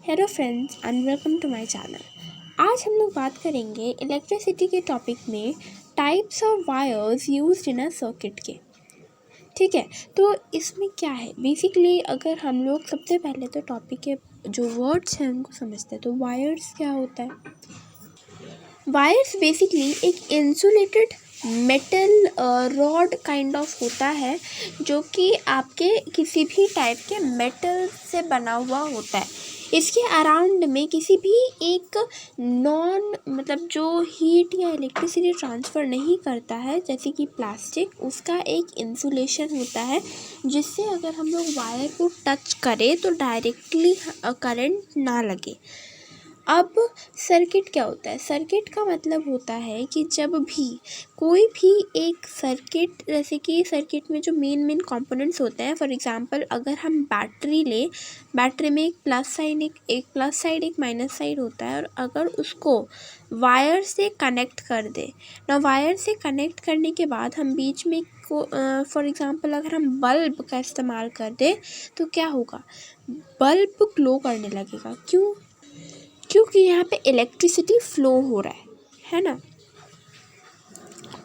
Hello friends and welcome to my channel. आज हम लोग बात करेंगे इलेक्ट्रिसिटी के टॉपिक में types of wires used in a circuit के। ठीक है, तो इसमें क्या है बेसिकली, अगर हम लोग सबसे पहले तो टॉपिक के जो वर्ड्स हैं उनको समझते हैं। तो वायर्स क्या होता है? वायर्स बेसिकली एक insulated metal rod kind of होता है जो कि आपके किसी भी टाइप के मेटल से बना हुआ होता है। इसके अराउंड में किसी भी एक मतलब जो हीट या इलेक्ट्रिसिटी ट्रांसफ़र नहीं करता है, जैसे कि प्लास्टिक, उसका एक इंसुलेशन होता है जिससे अगर हम लोग वायर को टच करें तो डायरेक्टली करंट ना लगे। अब सर्किट क्या होता है? सर्किट का मतलब होता है कि जब भी कोई भी एक सर्किट, जैसे कि सर्किट में जो मेन कंपोनेंट्स होते हैं, फॉर एग्जांपल अगर हम बैटरी लें, बैटरी में एक प्लस साइड एक माइनस साइड होता है, और अगर उसको वायर से कनेक्ट कर दे ना, वायर से कनेक्ट करने के बाद हम बीच में फॉर एग्जांपल अगर हम बल्ब का इस्तेमाल कर दें तो क्या होगा? बल्ब ग्लो करने लगेगा। क्योंकि यहाँ पे इलेक्ट्रिसिटी फ्लो हो रहा है ना।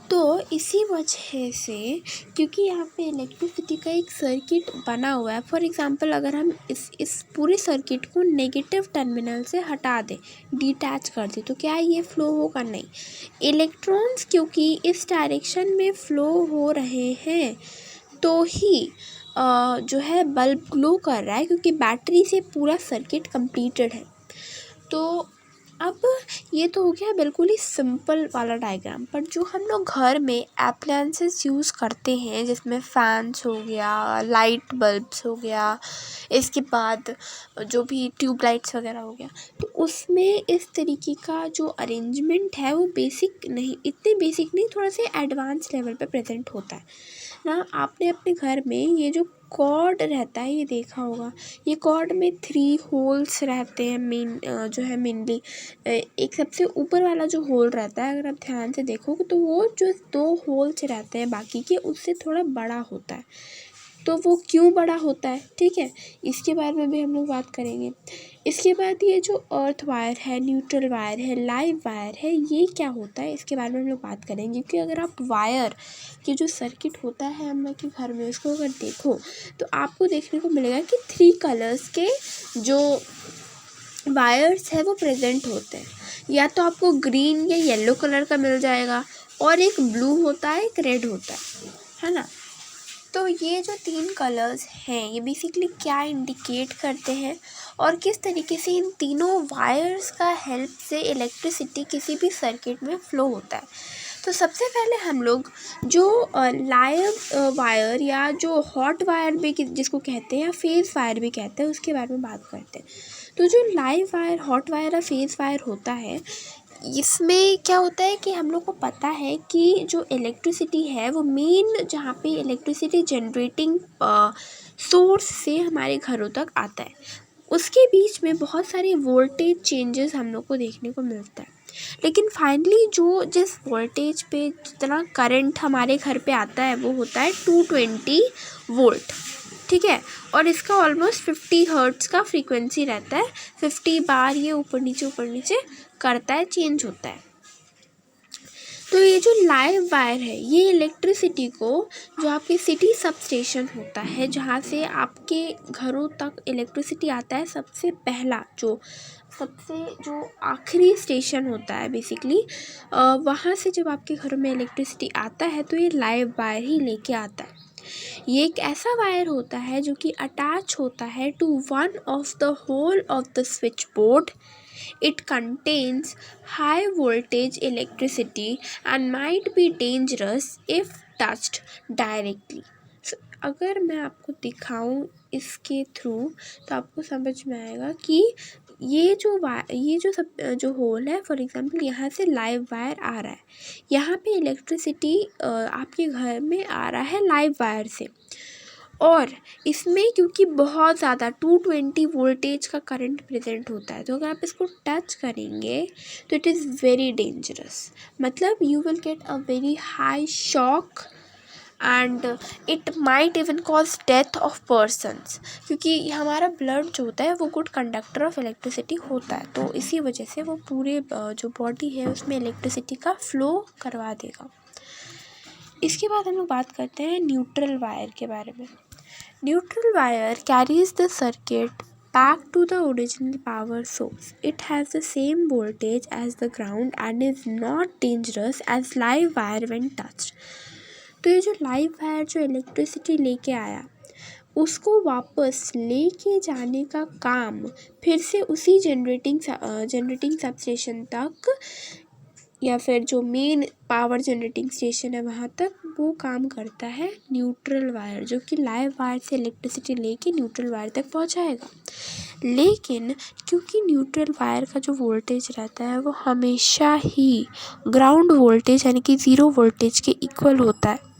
तो इसी वजह से, क्योंकि यहाँ पे इलेक्ट्रिसिटी का एक सर्किट बना हुआ है, फॉर एग्जांपल अगर हम इस पूरे सर्किट को नेगेटिव टर्मिनल से हटा दें, डिटैच कर दें, तो क्या ये फ्लो होगा? नहीं। इलेक्ट्रॉन्स क्योंकि इस डायरेक्शन में फ्लो हो रहे हैं तो ही जो है बल्ब ग्लो कर रहा है, क्योंकि बैटरी से पूरा सर्किट कंप्लीटेड है। तो अब ये तो हो गया बिल्कुल ही सिंपल वाला डायग्राम। पर जो हम लोग घर में एप्लायंसेस यूज़ करते हैं, जिसमें फैंस हो गया, लाइट बल्ब्स हो गया, इसके बाद जो भी ट्यूबलाइट्स वगैरह हो गया, तो उसमें इस तरीके का जो अरेंजमेंट है वो बेसिक नहीं, इतने बेसिक नहीं, थोड़ा सा एडवांस लेवल पे प्रेजेंट होता है ना। आपने अपने घर में ये जो कॉर्ड रहता है ये देखा होगा। ये कॉर्ड में 3 होल्स रहते हैं जो है मेनली। एक सबसे ऊपर वाला जो होल रहता है, अगर आप ध्यान से देखोगे तो वो जो 2 होल्स रहते हैं बाकी के, उससे थोड़ा बड़ा होता है। तो वो क्यों बड़ा होता है? ठीक है, इसके बारे में भी हम लोग बात करेंगे। इसके बाद ये जो अर्थ वायर है, न्यूट्रल वायर है, लाइव वायर है, ये क्या होता है इसके बारे में हम लोग बात करेंगे। क्योंकि अगर आप वायर की जो सर्किट होता है हम लोग के घर में, उसको अगर देखो तो आपको देखने को मिलेगा कि 3 कलर्स के जो वायर्स है वो प्रेजेंट होते हैं। या तो आपको ग्रीन या येलो कलर का मिल जाएगा, और एक ब्लू होता है, एक रेड होता है ना। तो ये जो 3 कलर्स हैं ये बेसिकली क्या इंडिकेट करते हैं, और किस तरीके से इन तीनों वायर्स का हेल्प से इलेक्ट्रिसिटी किसी भी सर्किट में फ़्लो होता है। तो सबसे पहले हम लोग जो लाइव वायर या जो हॉट वायर भी जिसको कहते हैं, या फेज़ वायर भी कहते हैं, उसके बारे में बात करते हैं। तो जो लाइव वायर, हॉट वायर या फेज़ वायर होता है, इसमें क्या होता है कि हम लोग को पता है कि जो इलेक्ट्रिसिटी है वो मेन जहाँ पे इलेक्ट्रिसिटी जनरेटिंग सोर्स से हमारे घरों तक आता है, उसके बीच में बहुत सारे वोल्टेज चेंजेस हम लोग को देखने को मिलता है। लेकिन फाइनली जो जिस वोल्टेज पे जितना करंट हमारे घर पे आता है वो होता है 220 वोल्ट। ठीक है, और इसका ऑलमोस्ट 50 हर्ट्ज़ का फ्रीक्वेंसी रहता है। 50 बार ये ऊपर नीचे करता है, चेंज होता है। तो ये जो लाइव वायर है ये इलेक्ट्रिसिटी को, जो आपके सिटी सब स्टेशन होता है जहाँ से आपके घरों तक इलेक्ट्रिसिटी आता है, सबसे पहला जो आखिरी स्टेशन होता है बेसिकली, वहाँ से जब आपके घरों में इलेक्ट्रिसिटी आता है तो ये लाइव वायर ही लेके आता है। ये एक ऐसा वायर होता है जो कि अटैच होता है to one of the hole of the switch board. It contains high voltage electricity and might be dangerous if touched directly. So, अगर मैं आपको दिखाऊं इसके थ्रू तो आपको समझ में आएगा कि ये जो होल है, फॉर एग्जांपल यहाँ से लाइव वायर आ रहा है, यहाँ पे इलेक्ट्रिसिटी आपके घर में आ रहा है लाइव वायर से, और इसमें क्योंकि बहुत ज़्यादा 220 वोल्टेज का करंट प्रेजेंट होता है, तो अगर आप इसको टच करेंगे तो इट इज़ वेरी डेंजरस। मतलब you will get a very high shock and it might even cause death of persons, क्योंकि हमारा ब्लड जो होता है वो गुड कंडक्टर ऑफ इलेक्ट्रिसिटी होता है, तो इसी वजह से वो पूरे जो बॉडी है उसमें इलेक्ट्रिसिटी का फ्लो करवा देगा। इसके बाद हम लोग बात करते हैं न्यूट्रल वायर के बारे में। Neutral wire carries the circuit back to the original power source. It has the same voltage as the ground and is not dangerous as live wire when touched. तो ये जो लाइव वायर जो electricity लेके आया उसको वापस लेके जाने का काम फिर से उसी जनरेटिंग सबस्टेशन तक या फिर जो मेन पावर जनरेटिंग स्टेशन है वहाँ तक वो काम करता है न्यूट्रल वायर, जो कि लाइव वायर से इलेक्ट्रिसिटी लेके न्यूट्रल वायर तक पहुँचाएगा। लेकिन क्योंकि न्यूट्रल वायर का जो वोल्टेज रहता है वो हमेशा ही ग्राउंड वोल्टेज यानी कि 0 वोल्टेज के इक्वल होता है,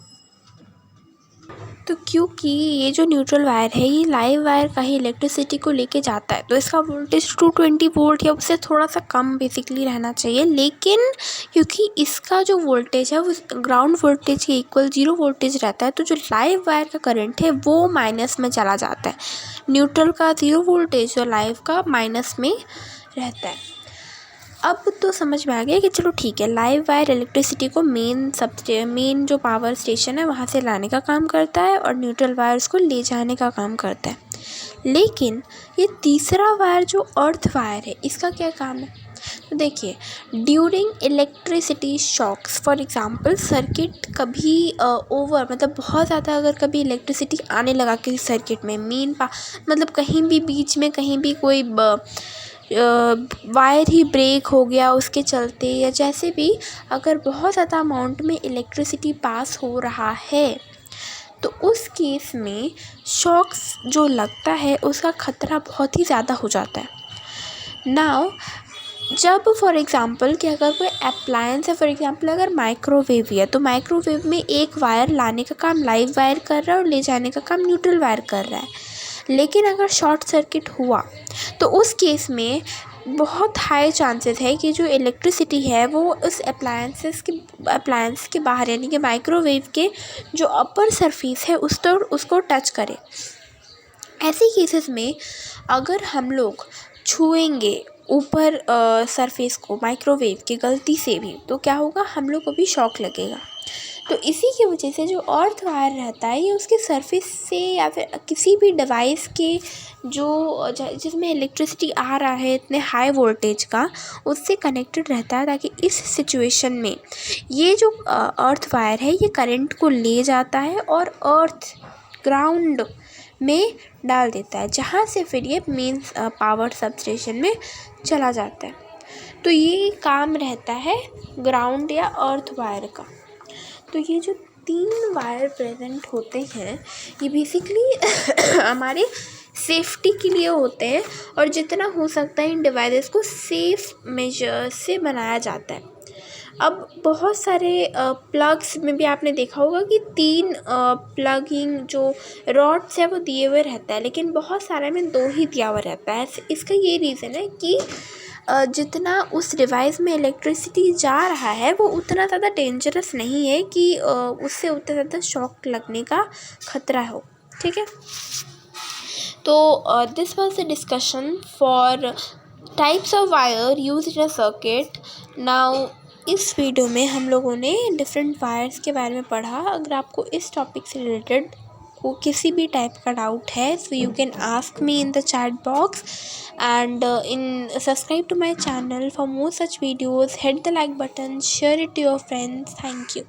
तो क्योंकि ये जो न्यूट्रल वायर है ये लाइव वायर का ही इलेक्ट्रिसिटी को लेके जाता है, तो इसका वोल्टेज 220 वोल्ट या उससे थोड़ा सा कम बेसिकली रहना चाहिए। लेकिन क्योंकि इसका जो वोल्टेज है वो ग्राउंड वोल्टेज के इक्वल 0 वोल्टेज रहता है, तो जो लाइव वायर का करंट है वो माइनस में चला जाता है। न्यूट्रल का 0 वोल्टेज और लाइव का माइनस में रहता है। अब तो समझ में आ गया कि चलो ठीक है, लाइव वायर इलेक्ट्रिसिटी को मेन जो पावर स्टेशन है वहाँ से लाने का काम करता है और न्यूट्रल वायर उसको ले जाने का काम करता है। लेकिन ये तीसरा वायर जो अर्थ वायर है इसका क्या काम है? तो देखिए, during electricity shocks, for example circuit कभी ओवर मतलब बहुत ज़्यादा अगर कभी इलेक्ट्रिसिटी आने लगा किसी सर्किट में मतलब कहीं भी बीच में कहीं भी कोई वायर ही ब्रेक हो गया उसके चलते, या जैसे भी अगर बहुत ज़्यादा अमाउंट में इलेक्ट्रिसिटी पास हो रहा है तो उस केस में शॉक्स जो लगता है उसका ख़तरा बहुत ही ज़्यादा हो जाता है। नाउ जब फॉर एग्ज़ाम्पल कि अगर कोई अप्लायंस है, फॉर एग्ज़ाम्पल अगर माइक्रोवेव है तो माइक्रोवेव में एक वायर लाने का काम लाइव वायर कर रहा है और ले जाने का काम न्यूट्रल वायर कर रहा है। लेकिन अगर शॉर्ट सर्किट हुआ तो उस केस में बहुत हाई चांसेस है कि जो इलेक्ट्रिसिटी है वो उस अप्लायंस के बाहर यानी कि माइक्रोवेव के जो अपर सरफेस है उसको टच करे। ऐसे केसेस में अगर हम लोग छुएंगे ऊपर सरफेस को माइक्रोवेव की गलती से भी तो क्या होगा, हम लोग को भी शॉक लगेगा। तो इसी की वजह से जो अर्थ वायर रहता है ये उसके सरफेस से या फिर किसी भी डिवाइस के जिसमें इलेक्ट्रिसिटी आ रहा है इतने हाई वोल्टेज का उससे कनेक्टेड रहता है, ताकि इस सिचुएशन में ये जो अर्थ वायर है ये करंट को ले जाता है और अर्थ ग्राउंड में डाल देता है, जहाँ से फिर ये मेन पावर सबस्टेशन में चला जाता है। तो ये काम रहता है ग्राउंड या अर्थ वायर का। तो ये जो 3 वायर प्रेजेंट होते हैं ये बेसिकली हमारे सेफ्टी के लिए होते हैं और जितना हो सकता है इन डिवाइसेस को सेफ मेजर से बनाया जाता है। अब बहुत सारे प्लग्स में भी आपने देखा होगा कि 3 प्लगिंग जो रॉड्स है वो दिए हुए रहता है, लेकिन बहुत सारे में 2 ही दिया हुआ रहता है। इसका ये रीज़न है कि जितना उस डिवाइस में इलेक्ट्रिसिटी जा रहा है वो उतना ज़्यादा डेंजरस नहीं है कि उससे उतना ज़्यादा शॉक लगने का ख़तरा हो। ठीक है, तो this was the discussion for types of wire used in a circuit. Now इस वीडियो में हम लोगों ने डिफरेंट वायर्स के बारे में पढ़ा। अगर आपको इस टॉपिक से रिलेटेड को किसी भी टाइप का डाउट है so you can ask me in the chat box and subscribe to my channel for more such videos. Hit the like button, share it to your friends. Thank you.